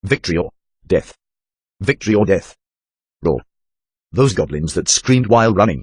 Victory or death. Victory or death. Roar. Those goblins that screamed while running.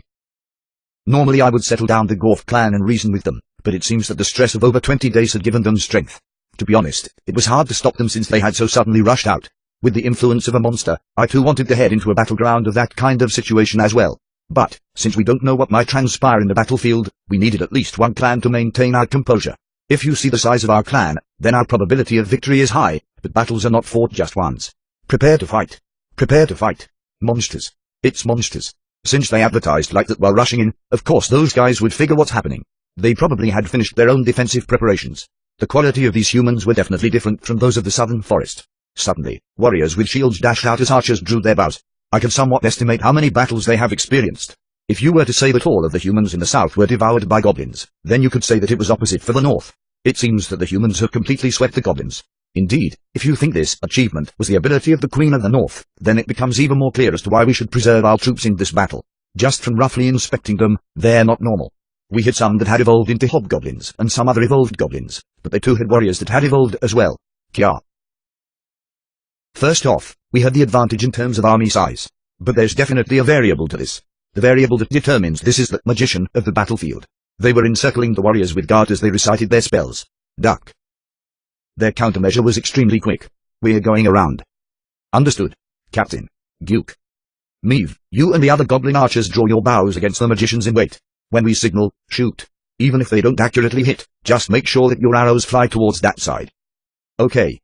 Normally I would settle down the Gorf clan and reason with them, but it seems that the stress of over 20 days had given them strength. To be honest, it was hard to stop them since they had so suddenly rushed out. With the influence of a monster, I too wanted to head into a battleground of that kind of situation as well. But, since we don't know what might transpire in the battlefield, we needed at least one clan to maintain our composure. If you see the size of our clan, then our probability of victory is high, but battles are not fought just once. Prepare to fight. Prepare to fight. Monsters. It's monsters. Since they advertised like that while rushing in, of course those guys would figure what's happening. They probably had finished their own defensive preparations. The quality of these humans were definitely different from those of the southern forest. Suddenly, warriors with shields dashed out as archers drew their bows. I can somewhat estimate how many battles they have experienced. If you were to say that all of the humans in the south were devoured by goblins, then you could say that it was opposite for the north. It seems that the humans have completely swept the goblins. Indeed, if you think this achievement was the ability of the Queen of the North, then it becomes even more clear as to why we should preserve our troops in this battle. Just from roughly inspecting them, they're not normal. We had some that had evolved into hobgoblins and some other evolved goblins, but they too had warriors that had evolved as well. Kya. First off, we had the advantage in terms of army size. But there's definitely a variable to this. The variable that determines this is the magician of the battlefield. They were encircling the warriors with guard as they recited their spells. Duck. Their countermeasure was extremely quick. We're going around. Understood, Captain. Duke. Meve, you and the other goblin archers draw your bows against the magicians in wait. When we signal, shoot. Even if they don't accurately hit, just make sure that your arrows fly towards that side. Okay.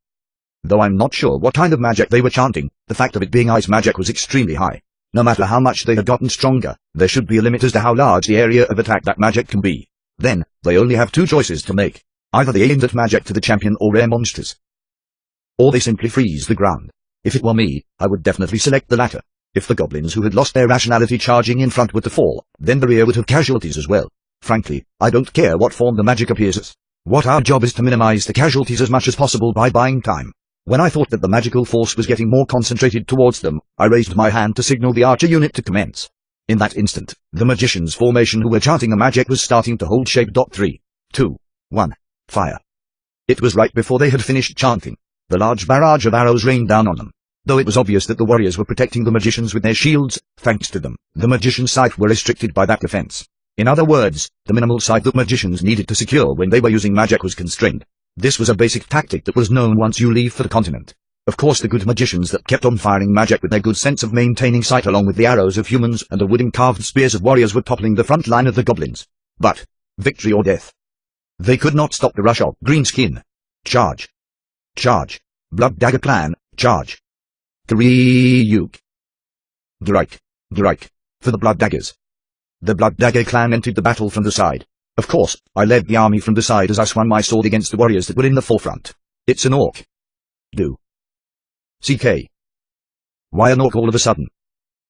Though I'm not sure what kind of magic they were chanting, the fact of it being ice magic was extremely high. No matter how much they had gotten stronger, there should be a limit as to how large the area of attack that magic can be. Then, they only have two choices to make. Either they aim that magic to the champion or rare monsters. Or they simply freeze the ground. If it were me, I would definitely select the latter. If the goblins who had lost their rationality charging in front were to fall, then the rear would have casualties as well. Frankly, I don't care what form the magic appears as. What our job is to minimize the casualties as much as possible by buying time. When I thought that the magical force was getting more concentrated towards them, I raised my hand to signal the archer unit to commence. In that instant, the magician's formation who were chanting the magic was starting to hold shape. 3, 2, 1, fire. It was right before they had finished chanting. The large barrage of arrows rained down on them. Though it was obvious that the warriors were protecting the magicians with their shields, thanks to them, the magician's sight were restricted by that defense. In other words, the minimal sight that magicians needed to secure when they were using magic was constrained. This was a basic tactic that was known once you leave for the continent. Of course the good magicians that kept on firing magic with their good sense of maintaining sight along with the arrows of humans and the wooden carved spears of warriors were toppling the front line of the goblins. But, victory or death. They could not stop the rush of Greenskin. Charge. Charge. Blood Dagger Clan, charge. Kriuk. Drake. Drake. For the Blood Daggers. The Blood Dagger Clan entered the battle from the side. Of course, I led the army from the side as I swung my sword against the warriors that were in the forefront. It's an orc. Do. CK. Why an orc all of a sudden?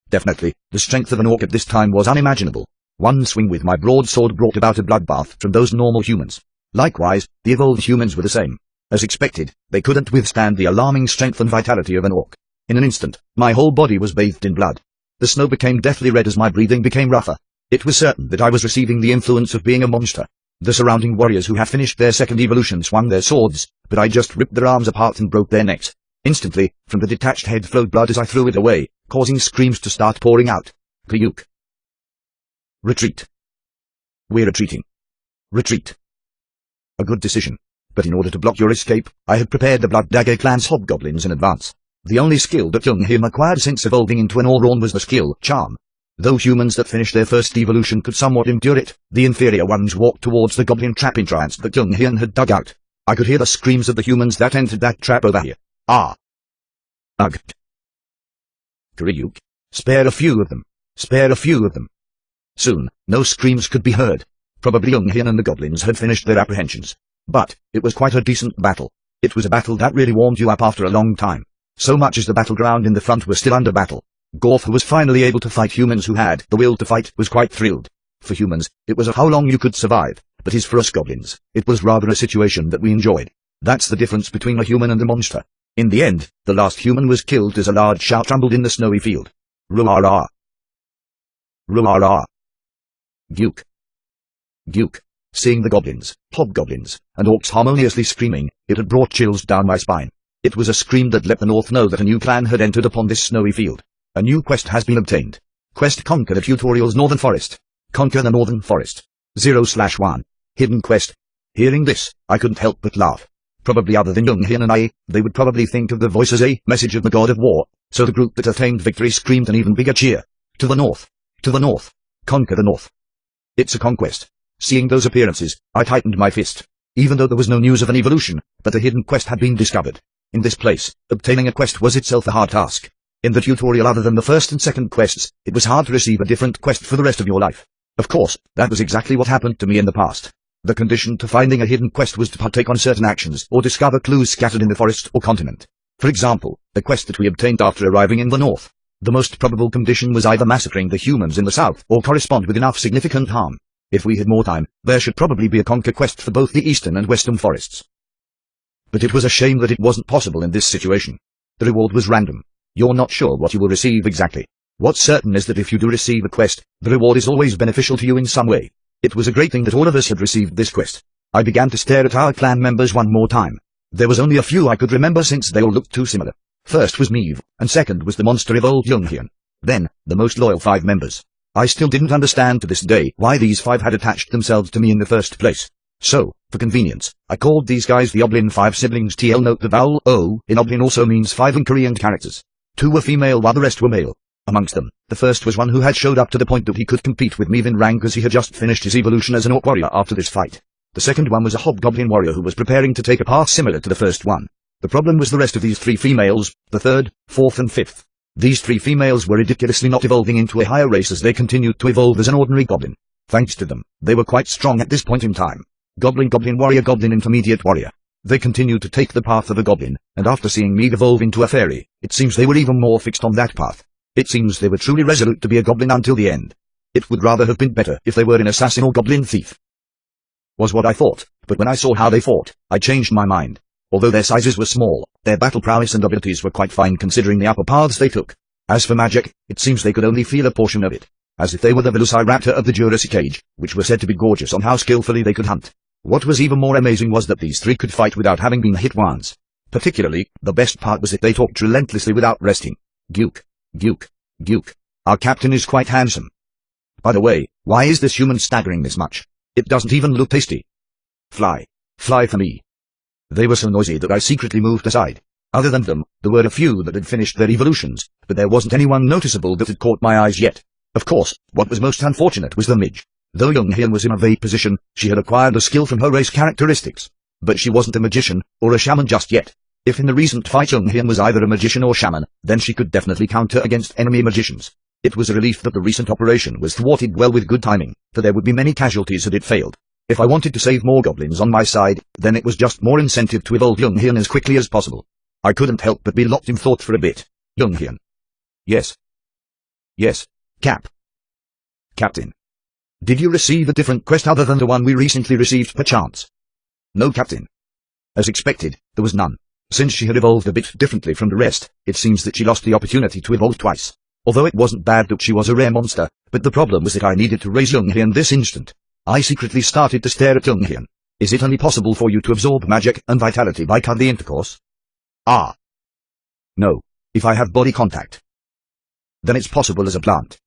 Definitely, the strength of an orc at this time was unimaginable. One swing with my broadsword brought about a bloodbath from those normal humans. Likewise, the evolved humans were the same. As expected, they couldn't withstand the alarming strength and vitality of an orc. In an instant, my whole body was bathed in blood. The snow became deathly red as my breathing became rougher. It was certain that I was receiving the influence of being a monster. The surrounding warriors who had finished their second evolution swung their swords, but I just ripped their arms apart and broke their necks. Instantly, from the detached head flowed blood as I threw it away, causing screams to start pouring out. Kriuk. Retreat. We're retreating. Retreat. A good decision. But in order to block your escape, I had prepared the Blood Dagger Clan's hobgoblins in advance. The only skill that Young Him acquired since evolving into an Auron was the skill, Charm. Though humans that finished their first evolution could somewhat endure it, the inferior ones walked towards the goblin trap entrance that Young Hyun had dug out. I could hear the screams of the humans that entered that trap over here. Ah! Ugh! Kriuk. Spare a few of them. Spare a few of them. Soon, no screams could be heard. Probably Young Hyun and the goblins had finished their apprehensions. But, it was quite a decent battle. It was a battle that really warmed you up after a long time. So much as the battleground in the front was still under battle. Gorf, who was finally able to fight humans who had the will to fight, was quite thrilled. For humans, it was a how long you could survive, but as for us goblins, it was rather a situation that we enjoyed. That's the difference between a human and a monster. In the end, the last human was killed as a large shout rumbled in the snowy field. Ruara. Ruara. Duke. Duke. Seeing the goblins, hobgoblins, and orcs harmoniously screaming, it had brought chills down my spine. It was a scream that let the North know that a new clan had entered upon this snowy field. A new quest has been obtained. Quest: conquer the tutorial's northern forest. Conquer the northern forest. 0/1. Hidden quest. Hearing this, I couldn't help but laugh. Probably other than Young-hyun and I, they would probably think of the voice as a message of the god of war, so the group that attained victory screamed an even bigger cheer. To the north. To the north. Conquer the north. It's a conquest. Seeing those appearances, I tightened my fist. Even though there was no news of an evolution, but a hidden quest had been discovered. In this place, obtaining a quest was itself a hard task. In the tutorial, other than the first and second quests, it was hard to receive a different quest for the rest of your life. Of course, that was exactly what happened to me in the past. The condition to finding a hidden quest was to partake on certain actions or discover clues scattered in the forest or continent. For example, the quest that we obtained after arriving in the north. The most probable condition was either massacring the humans in the south or correspond with enough significant harm. If we had more time, there should probably be a conquer quest for both the eastern and western forests. But it was a shame that it wasn't possible in this situation. The reward was random. You're not sure what you will receive exactly. What's certain is that if you do receive a quest, the reward is always beneficial to you in some way. It was a great thing that all of us had received this quest. I began to stare at our clan members one more time. There was only a few I could remember since they all looked too similar. First was Meve, and second was the monster evolved Young-hyun. Then, the most loyal 5 members. I still didn't understand to this day why these 5 had attached themselves to me in the first place. So, for convenience, I called these guys the Oblin 5 siblings. TL note: the vowel O in Oblin also means 5 in Korean characters. 2 were female while the rest were male. Amongst them, the first was one who had showed up to the point that he could compete with Meve in rank, as he had just finished his evolution as an orc warrior after this fight. The second one was a hobgoblin warrior who was preparing to take a path similar to the first one. The problem was the rest of these 3 females, the third, fourth and fifth. These 3 females were ridiculously not evolving into a higher race as they continued to evolve as an ordinary goblin. Thanks to them, they were quite strong at this point in time. Goblin warrior, goblin intermediate warrior. They continued to take the path of a goblin, and after seeing me evolve into a fairy, it seems they were even more fixed on that path. It seems they were truly resolute to be a goblin until the end. It would rather have been better if they were an assassin or goblin thief. Was what I thought, but when I saw how they fought, I changed my mind. Although their sizes were small, their battle prowess and abilities were quite fine considering the upper paths they took. As for magic, it seems they could only feel a portion of it. As if they were the Velociraptor of the Jurassic Age, which were said to be gorgeous on how skillfully they could hunt. What was even more amazing was that these 3 could fight without having been hit once. Particularly, the best part was that they talked relentlessly without resting. Gyuk. Gyuk. Gyuk. Our captain is quite handsome. By the way, why is this human staggering this much? It doesn't even look tasty. Fly. Fly for me. They were so noisy that I secretly moved aside. Other than them, there were a few that had finished their evolutions, but there wasn't anyone noticeable that had caught my eyes yet. Of course, what was most unfortunate was the midge. Though Young-hyun was in a vague position, she had acquired a skill from her race characteristics. But she wasn't a magician, or a shaman just yet. If in the recent fight Young-hyun was either a magician or shaman, then she could definitely counter against enemy magicians. It was a relief that the recent operation was thwarted well with good timing, for there would be many casualties had it failed. If I wanted to save more goblins on my side, then it was just more incentive to evolve Young-hyun as quickly as possible. I couldn't help but be locked in thought for a bit. Young-hyun. Yes. Yes. Captain. Did you receive a different quest other than the one we recently received perchance? No, Captain. As expected, there was none. Since she had evolved a bit differently from the rest, it seems that she lost the opportunity to evolve twice. Although it wasn't bad that she was a rare monster, but the problem was that I needed to raise Young-hyun this instant. I secretly started to stare at Young-hyun. Is it only possible for you to absorb magic and vitality by cuddly intercourse? Ah. No. If I have body contact, then it's possible as a plant.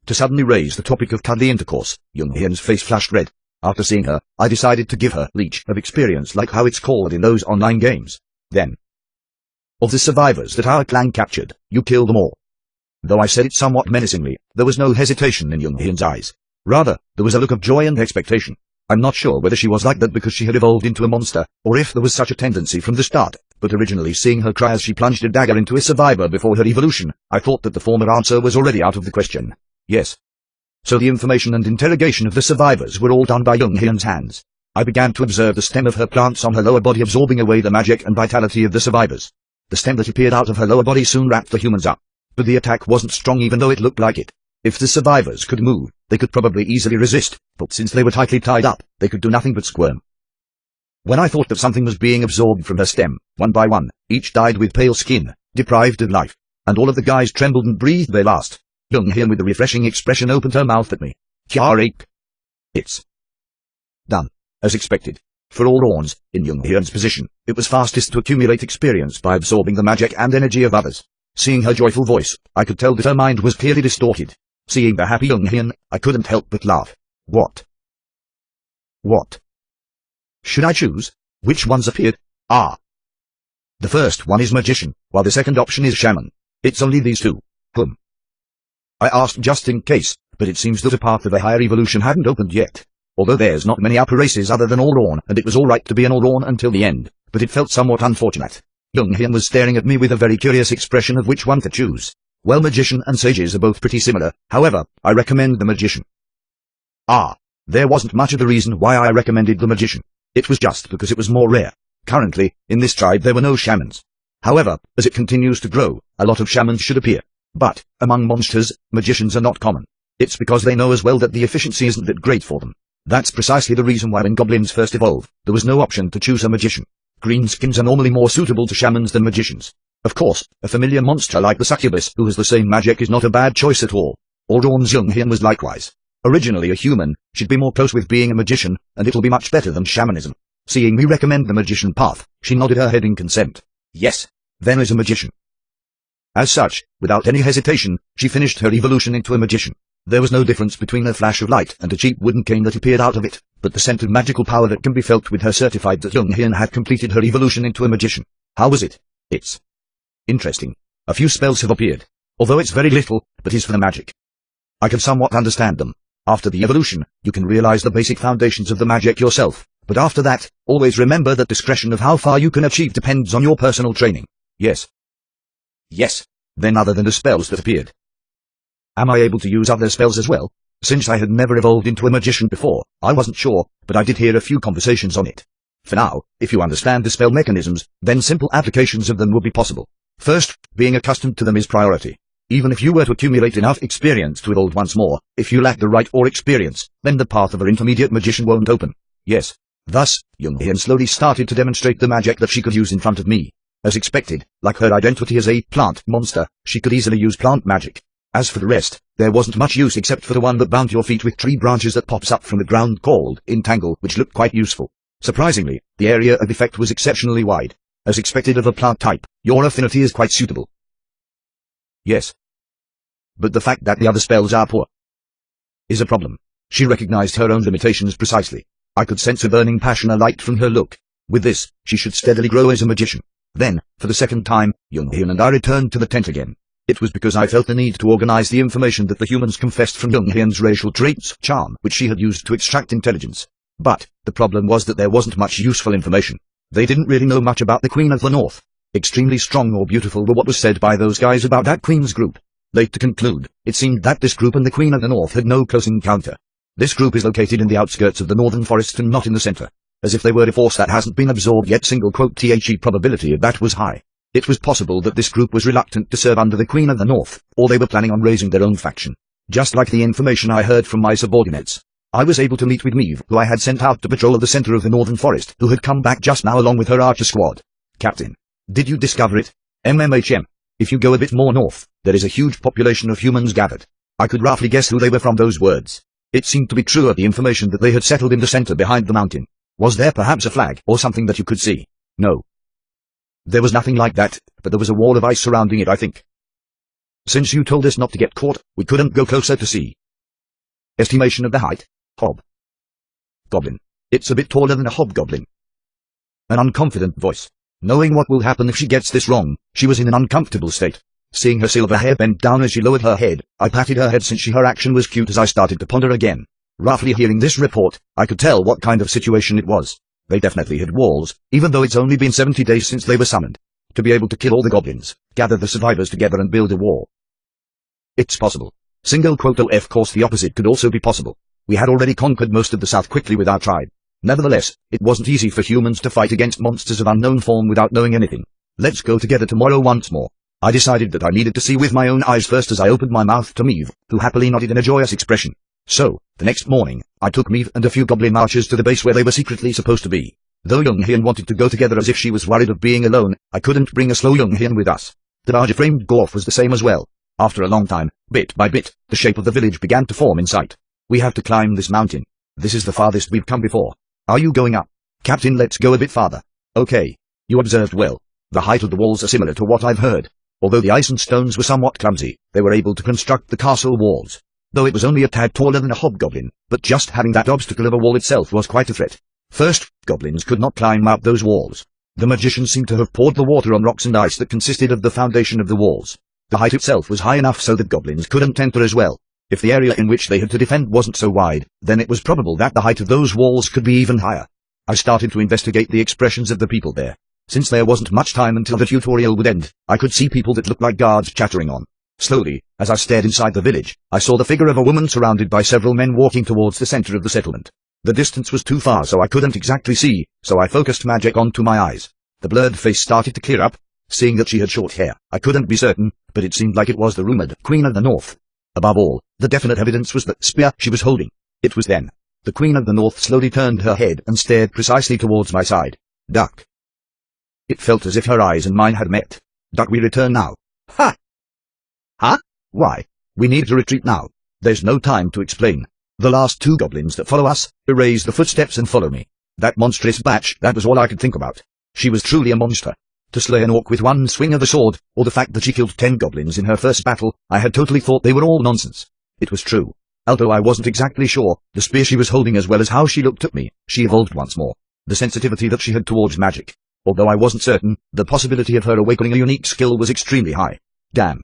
To suddenly raise the topic of cuddly intercourse, Young-hyun's face flashed red. After seeing her, I decided to give her Leech of Experience, like how it's called in those online games. Then, of the survivors that our clan captured, you killed them all. Though I said it somewhat menacingly, there was no hesitation in Young-hyun's eyes. Rather, there was a look of joy and expectation. I'm not sure whether she was like that because she had evolved into a monster, or if there was such a tendency from the start, but originally seeing her cry as she plunged a dagger into a survivor before her evolution, I thought that the former answer was already out of the question. Yes. So the information and interrogation of the survivors were all done by Young-hyun's hands. I began to observe the stem of her plants on her lower body absorbing away the magic and vitality of the survivors. The stem that appeared out of her lower body soon wrapped the humans up. But the attack wasn't strong even though it looked like it. If the survivors could move, they could probably easily resist, but since they were tightly tied up, they could do nothing but squirm. When I thought that something was being absorbed from her stem, one by one, each died with pale skin, deprived of life. And all of the guys trembled and breathed their last. Young-hyun with a refreshing expression opened her mouth at me. It's done. As expected. For all Orns, in Young Hyun's position, it was fastest to accumulate experience by absorbing the magic and energy of others. Seeing her joyful voice, I could tell that her mind was clearly distorted. Seeing the happy Young Hyun, I couldn't help but laugh. What? Should I choose? Which ones appeared? The first one is Magician, while the second option is Shaman. It's only these two. I asked just in case, but it seems that a path of a higher evolution hadn't opened yet. Although there's not many upper races other than All-Orn, and it was alright to be an All-Orn until the end, but it felt somewhat unfortunate. Young Hyun was staring at me with a very curious expression of which one to choose. Well, Magician and Sages are both pretty similar, however, I recommend the Magician. There wasn't much of a reason why I recommended the Magician. It was just because it was more rare. Currently, in this tribe there were no shamans. However, as it continues to grow, a lot of shamans should appear. But, among monsters, magicians are not common. It's because they know as well that the efficiency isn't that great for them. That's precisely the reason why when goblins first evolved, there was no option to choose a magician. Greenskins are normally more suitable to shamans than magicians. Of course, a familiar monster like the succubus who has the same magic is not a bad choice at all. All-Orn's Young Hyun was likewise. Originally a human, she'd be more close with being a magician, and it'll be much better than shamanism. Seeing me recommend the magician path, she nodded her head in consent. Yes, then as a magician. As such, without any hesitation, she finished her evolution into a magician. There was no difference between a flash of light and a cheap wooden cane that appeared out of it, but the scent of magical power that can be felt with her certified that Young Hyun had completed her evolution into a magician. How was it? It's interesting. A few spells have appeared. Although it's very little, but is for the magic. I can somewhat understand them. After the evolution, you can realize the basic foundations of the magic yourself, but after that, always remember that discretion of how far you can achieve depends on your personal training. Yes. Then other than the spells that appeared, am I able to use other spells as well? Since I had never evolved into a magician before, I wasn't sure, but I did hear a few conversations on it. For now, if you understand the spell mechanisms, then simple applications of them will be possible. First, being accustomed to them is priority. Even if you were to accumulate enough experience to evolve once more, if you lack the right or experience, then the path of an intermediate magician won't open. Yes. Thus, Young Hyun slowly started to demonstrate the magic that she could use in front of me. As expected, like her identity as a plant monster, she could easily use plant magic. As for the rest, there wasn't much use except for the one that bound your feet with tree branches that pops up from the ground called Entangle, which looked quite useful. Surprisingly, the area of effect was exceptionally wide. As expected of a plant type, your affinity is quite suitable. Yes. But the fact that the other spells are poor is a problem. She recognized her own limitations precisely. I could sense a burning passion alight from her look. With this, she should steadily grow as a magician. Then, for the second time, Young Hyun and I returned to the tent again. It was because I felt the need to organize the information that the humans confessed from Young Hyun's racial traits, charm, which she had used to extract intelligence. But, the problem was that there wasn't much useful information. They didn't really know much about the Queen of the North. Extremely strong or beautiful were what was said by those guys about that Queen's group. Late to conclude, it seemed that this group and the Queen of the North had no close encounter. This group is located in the outskirts of the northern forest and not in the center. As if they were a force that hasn't been absorbed yet. The probability of that was high. It was possible that this group was reluctant to serve under the Queen of the North, or they were planning on raising their own faction. Just like the information I heard from my subordinates. I was able to meet with Meve, who I had sent out to patrol the center of the northern forest, who had come back just now along with her archer squad. Captain, did you discover it? If you go a bit more north, there is a huge population of humans gathered. I could roughly guess who they were from those words. It seemed to be true of the information that they had settled in the center behind the mountain. Was there perhaps a flag or something that you could see? No. There was nothing like that, but there was a wall of ice surrounding it, I think. Since you told us not to get caught, we couldn't go closer to see. Estimation of the height? Goblin. It's a bit taller than a hobgoblin. An unconfident voice. Knowing what will happen if she gets this wrong, she was in an uncomfortable state. Seeing her silver hair bend down as she lowered her head, I patted her head since her action was cute as I started to ponder again. Roughly hearing this report, I could tell what kind of situation it was. They definitely had walls, even though it's only been 70 days since they were summoned. To be able to kill all the goblins, gather the survivors together and build a wall. It's possible. Of course the opposite could also be possible. We had already conquered most of the south quickly with our tribe. Nevertheless, it wasn't easy for humans to fight against monsters of unknown form without knowing anything. Let's go together tomorrow once more. I decided that I needed to see with my own eyes first as I opened my mouth to Meve, who happily nodded in a joyous expression. So, the next morning, I took Meve and a few goblin archers to the base where they were secretly supposed to be. Though Young Hyun wanted to go together as if she was worried of being alone, I couldn't bring a slow Young Hyun with us. The larger-framed dwarf was the same as well. After a long time, bit by bit, the shape of the village began to form in sight. We have to climb this mountain. This is the farthest we've come before. Are you going up? Captain, let's go a bit farther. Okay. You observed well. The height of the walls are similar to what I've heard. Although the ice and stones were somewhat clumsy, they were able to construct the castle walls. Though it was only a tad taller than a hobgoblin, but just having that obstacle of a wall itself was quite a threat. First, goblins could not climb up those walls. The magician seemed to have poured the water on rocks and ice that consisted of the foundation of the walls. The height itself was high enough so that goblins couldn't enter as well. If the area in which they had to defend wasn't so wide, then it was probable that the height of those walls could be even higher. I started to investigate the expressions of the people there. Since there wasn't much time until the tutorial would end, I could see people that looked like guards chattering on. Slowly, as I stared inside the village, I saw the figure of a woman surrounded by several men walking towards the center of the settlement. The distance was too far so I couldn't exactly see, so I focused magic onto my eyes. The blurred face started to clear up. Seeing that she had short hair, I couldn't be certain, but it seemed like it was the rumored Queen of the North. Above all, the definite evidence was the spear she was holding. It was then. The Queen of the North slowly turned her head and stared precisely towards my side. Duck. It felt as if her eyes and mine had met. Duck, we return now. Ha! Huh? Why? We need to retreat now. There's no time to explain. The last two goblins that follow us, erase the footsteps and follow me. That monstrous batch, that was all I could think about. She was truly a monster. To slay an orc with one swing of the sword, or the fact that she killed 10 goblins in her first battle, I had totally thought they were all nonsense. It was true. Although I wasn't exactly sure, the spear she was holding as well as how she looked at me, she evolved once more. The sensitivity that she had towards magic. Although I wasn't certain, the possibility of her awakening a unique skill was extremely high. Damn.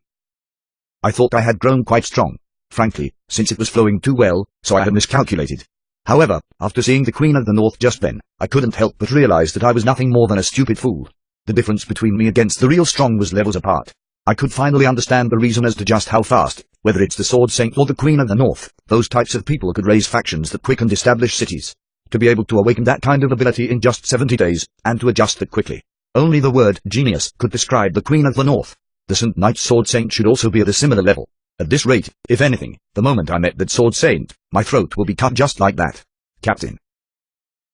I thought I had grown quite strong. Frankly, since it was flowing too well, so I had miscalculated. However, after seeing the Queen of the North just then, I couldn't help but realize that I was nothing more than a stupid fool. The difference between me against the real strong was levels apart. I could finally understand the reason as to just how fast, whether it's the Sword Saint or the Queen of the North, those types of people could raise factions that quick and establish cities. To be able to awaken that kind of ability in just 70 days, and to adjust that quickly. Only the word genius could describe the Queen of the North. The St. Knight Sword Saint should also be at a similar level. At this rate, if anything, the moment I met that Sword Saint, my throat will be cut just like that. Captain.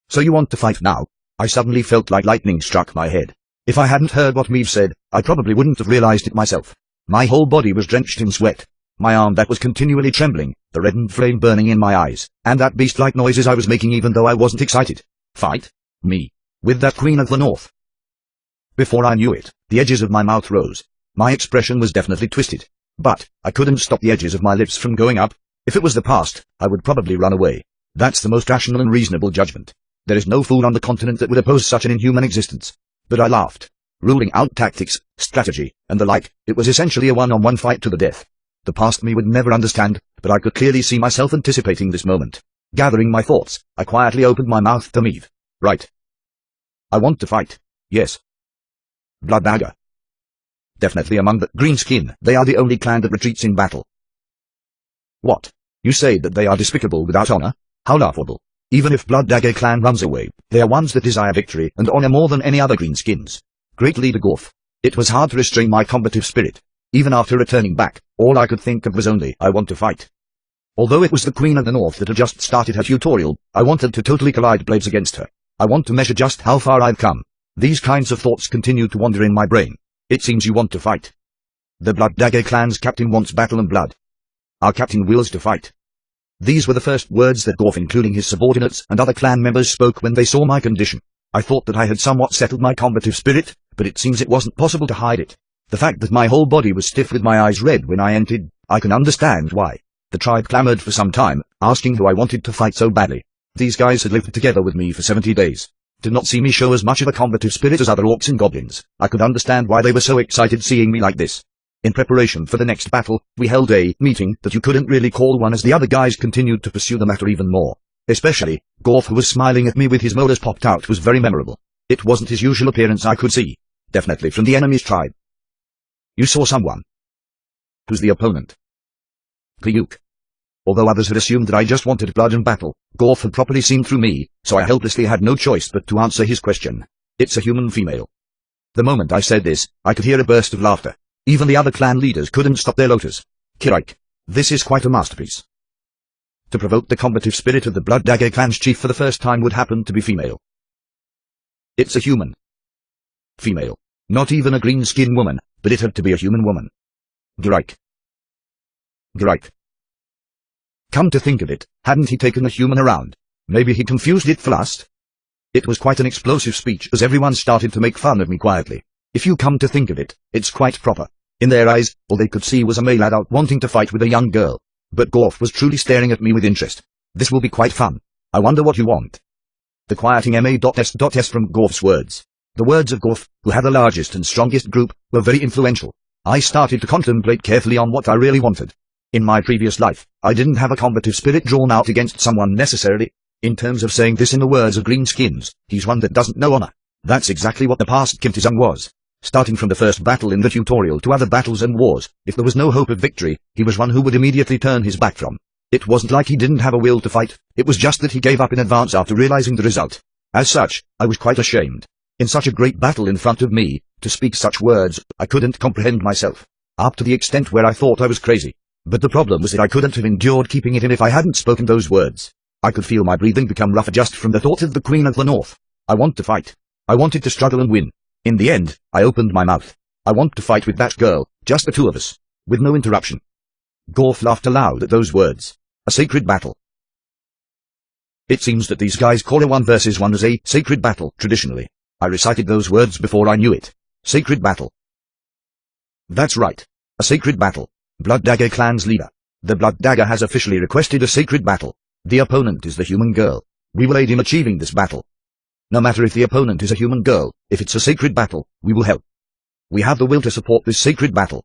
So you want to fight now? I suddenly felt like lightning struck my head. If I hadn't heard what Meave said, I probably wouldn't have realized it myself. My whole body was drenched in sweat. My arm that was continually trembling, the reddened flame burning in my eyes, and that beast-like noises I was making even though I wasn't excited. Fight? Me? With that Queen of the North? Before I knew it, the edges of my mouth rose. My expression was definitely twisted. But, I couldn't stop the edges of my lips from going up. If it was the past, I would probably run away. That's the most rational and reasonable judgment. There is no fool on the continent that would oppose such an inhuman existence. But I laughed. Ruling out tactics, strategy, and the like, it was essentially a one-on-one fight to the death. The past me would never understand, but I could clearly see myself anticipating this moment. Gathering my thoughts, I quietly opened my mouth to Meave. Right. I want to fight. Yes. Blood Dagger. Definitely among the green skin, they are the only clan that retreats in battle. What? You say that they are despicable without honor? How laughable. Even if Blood Dagger clan runs away, they are ones that desire victory and honor more than any other greenskins. Great leader Gorf. It was hard to restrain my combative spirit. Even after returning back, all I could think of was only, I want to fight. Although it was the Queen of the North that had just started her tutorial, I wanted to totally collide blades against her. I want to measure just how far I've come. These kinds of thoughts continued to wander in my brain. It seems you want to fight. The Blood Dagger clan's captain wants battle and blood. Our captain wills to fight. These were the first words that Gorf, including his subordinates and other clan members, spoke when they saw my condition. I thought that I had somewhat settled my combative spirit, but it seems it wasn't possible to hide it. The fact that my whole body was stiff with my eyes red when I entered, I can understand why. The tribe clamored for some time, asking who I wanted to fight so badly. These guys had lived together with me for 70 days. Did not see me show as much of a combative spirit as other orcs and goblins. I could understand why they were so excited seeing me like this. In preparation for the next battle, we held a meeting that you couldn't really call one as the other guys continued to pursue the matter even more. Especially, Gorf, who was smiling at me with his molars popped out, was very memorable. It wasn't his usual appearance I could see. Definitely from the enemy's tribe. You saw someone. Who's the opponent? Gryuk. Although others had assumed that I just wanted blood and battle, Gorf had properly seen through me, so I helplessly had no choice but to answer his question. It's a human female. The moment I said this, I could hear a burst of laughter. Even the other clan leaders couldn't stop their lotus. Kirike. This is quite a masterpiece. To provoke the combative spirit of the Blood Dagger clan's chief for the first time would happen to be female. It's a human. Female. Not even a green-skinned woman, but it had to be a human woman. Gryke. Gryke. Come to think of it, hadn't he taken a human around? Maybe he confused it for lust? It was quite an explosive speech as everyone started to make fun of me quietly. If you come to think of it, it's quite proper. In their eyes, all they could see was a male lad out wanting to fight with a young girl. But Gorf was truly staring at me with interest. This will be quite fun. I wonder what you want. The quieting MA.S.S from Gorf's words. The words of Gorf, who had the largest and strongest group, were very influential. I started to contemplate carefully on what I really wanted. In my previous life, I didn't have a combative spirit drawn out against someone necessarily. In terms of saying this in the words of Greenskins, he's one that doesn't know honor. That's exactly what the past Kim Tae-sung was. Starting from the first battle in the tutorial to other battles and wars, if there was no hope of victory, he was one who would immediately turn his back from. It wasn't like he didn't have a will to fight, it was just that he gave up in advance after realizing the result. As such, I was quite ashamed. In such a great battle in front of me, to speak such words, I couldn't comprehend myself. Up to the extent where I thought I was crazy. But the problem was that I couldn't have endured keeping it in if I hadn't spoken those words. I could feel my breathing become rougher just from the thought of the Queen of the North. I want to fight. I wanted to struggle and win. In the end, I opened my mouth. I want to fight with that girl, just the two of us. With no interruption. Gorf laughed aloud at those words. A sacred battle. It seems that these guys call a 1 versus 1 as a sacred battle, traditionally. I recited those words before I knew it. Sacred battle. That's right. A sacred battle. Blood Dagger clan's leader. The Blood Dagger has officially requested a sacred battle. The opponent is the human girl. We will aid in achieving this battle. No matter if the opponent is a human girl, if it's a sacred battle, we will help. We have the will to support this sacred battle.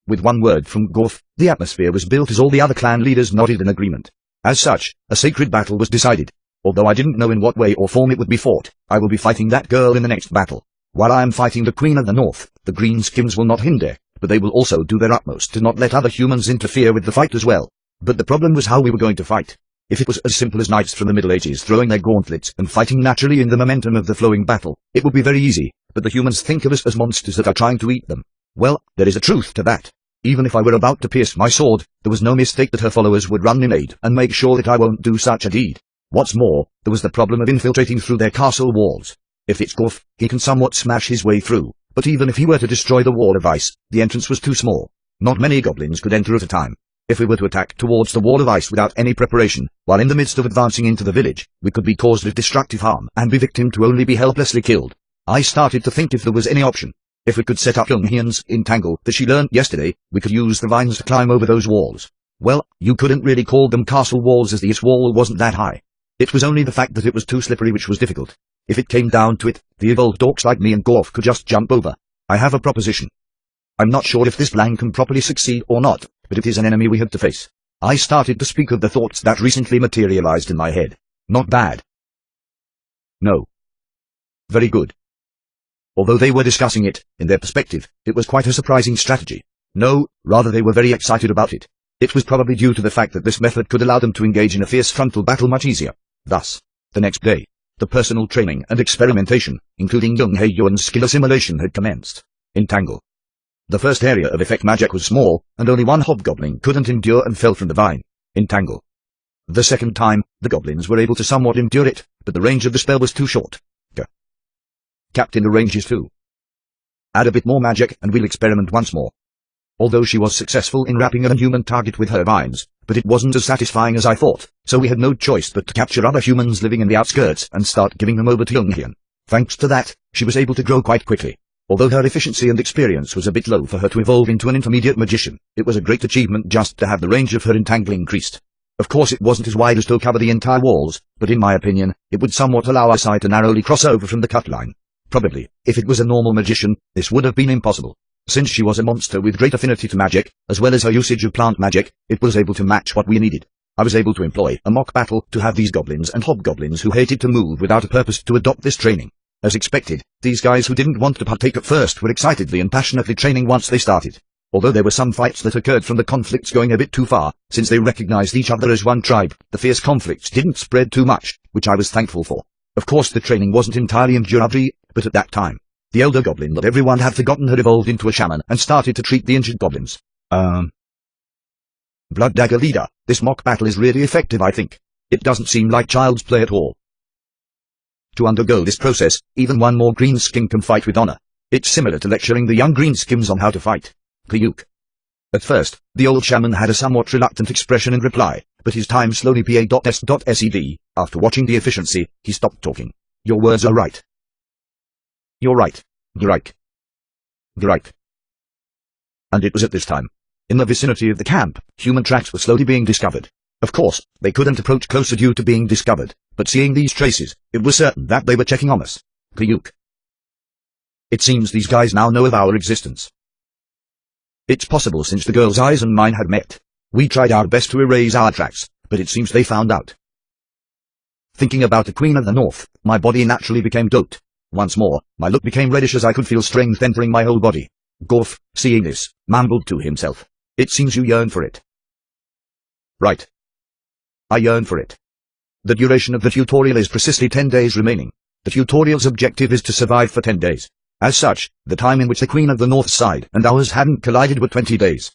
With one word from Gorf, the atmosphere was built as all the other clan leaders nodded in agreement. As such, a sacred battle was decided. Although I didn't know in what way or form it would be fought, I will be fighting that girl in the next battle. While I am fighting the Queen of the North, the Greenskins will not hinder, but they will also do their utmost to not let other humans interfere with the fight as well. But the problem was how we were going to fight. If it was as simple as knights from the Middle Ages throwing their gauntlets and fighting naturally in the momentum of the flowing battle, it would be very easy, but the humans think of us as monsters that are trying to eat them. Well, there is a truth to that. Even if I were about to pierce my sword, there was no mistake that her followers would run in aid and make sure that I won't do such a deed. What's more, there was the problem of infiltrating through their castle walls. If it's Gorf, he can somewhat smash his way through, but even if he were to destroy the wall of ice, the entrance was too small. Not many goblins could enter at a time. If we were to attack towards the wall of ice without any preparation, while in the midst of advancing into the village, we could be caused with destructive harm and be victim to only be helplessly killed. I started to think if there was any option. If we could set up Young-Hyun's entangle that she learned yesterday, we could use the vines to climb over those walls. Well, you couldn't really call them castle walls as the ice wall wasn't that high. It was only the fact that it was too slippery which was difficult. If it came down to it, the evolved orcs like me and Gorf could just jump over. I have a proposition. I'm not sure if this plan can properly succeed or not, but it is an enemy we have to face. I started to speak of the thoughts that recently materialized in my head. Not bad. No. Very good. Although they were discussing it, in their perspective, it was quite a surprising strategy. No, rather they were very excited about it. It was probably due to the fact that this method could allow them to engage in a fierce frontal battle much easier. Thus, the next day, the personal training and experimentation, including Young Hae-yeon's skill assimilation had commenced. Entangle. The first area of effect magic was small, and only one hobgoblin couldn't endure and fell from the vine. Entangle. The second time, the goblins were able to somewhat endure it, but the range of the spell was too short. Capped in the ranges too. Add a bit more magic and we'll experiment once more. Although she was successful in wrapping an human target with her vines, but it wasn't as satisfying as I thought, so we had no choice but to capture other humans living in the outskirts and start giving them over to Young-Hyun. Thanks to that, she was able to grow quite quickly. Although her efficiency and experience was a bit low for her to evolve into an intermediate magician, it was a great achievement just to have the range of her entangle increased. Of course it wasn't as wide as to cover the entire walls, but in my opinion, it would somewhat allow our side to narrowly cross over from the cut line. Probably, if it was a normal magician, this would have been impossible. Since she was a monster with great affinity to magic, as well as her usage of plant magic, it was able to match what we needed. I was able to employ a mock battle to have these goblins and hobgoblins who hated to move without a purpose to adopt this training. As expected, these guys who didn't want to partake at first were excitedly and passionately training once they started. Although there were some fights that occurred from the conflicts going a bit too far, since they recognized each other as one tribe, the fierce conflicts didn't spread too much, which I was thankful for. Of course the training wasn't entirely endurable, but at that time, the elder goblin that everyone had forgotten had evolved into a shaman and started to treat the injured goblins. Blood Dagger leader, this mock battle is really effective I think. It doesn't seem like child's play at all. To undergo this process, even one more greenskin can fight with honor. It's similar to lecturing the young greenskins on how to fight. Klyuk. At first, the old shaman had a somewhat reluctant expression in reply, but his time slowly pa.s.sed. After watching the efficiency, he stopped talking. Your words are right. You're right. Grike. Grike. And it was at this time, in the vicinity of the camp, human tracks were slowly being discovered. Of course, they couldn't approach closer due to being discovered, but seeing these traces, it was certain that they were checking on us. Kayuk. It seems these guys now know of our existence. It's possible since the girl's eyes and mine had met. We tried our best to erase our tracks, but it seems they found out. Thinking about the Queen of the North, my body naturally became doped. Once more, my look became reddish as I could feel strength entering my whole body. Gorf, seeing this, mumbled to himself. It seems you yearn for it. Right. I yearn for it. The duration of the tutorial is precisely 10 days remaining. The tutorial's objective is to survive for 10 days. As such, the time in which the Queen of the North side and ours hadn't collided were 20 days.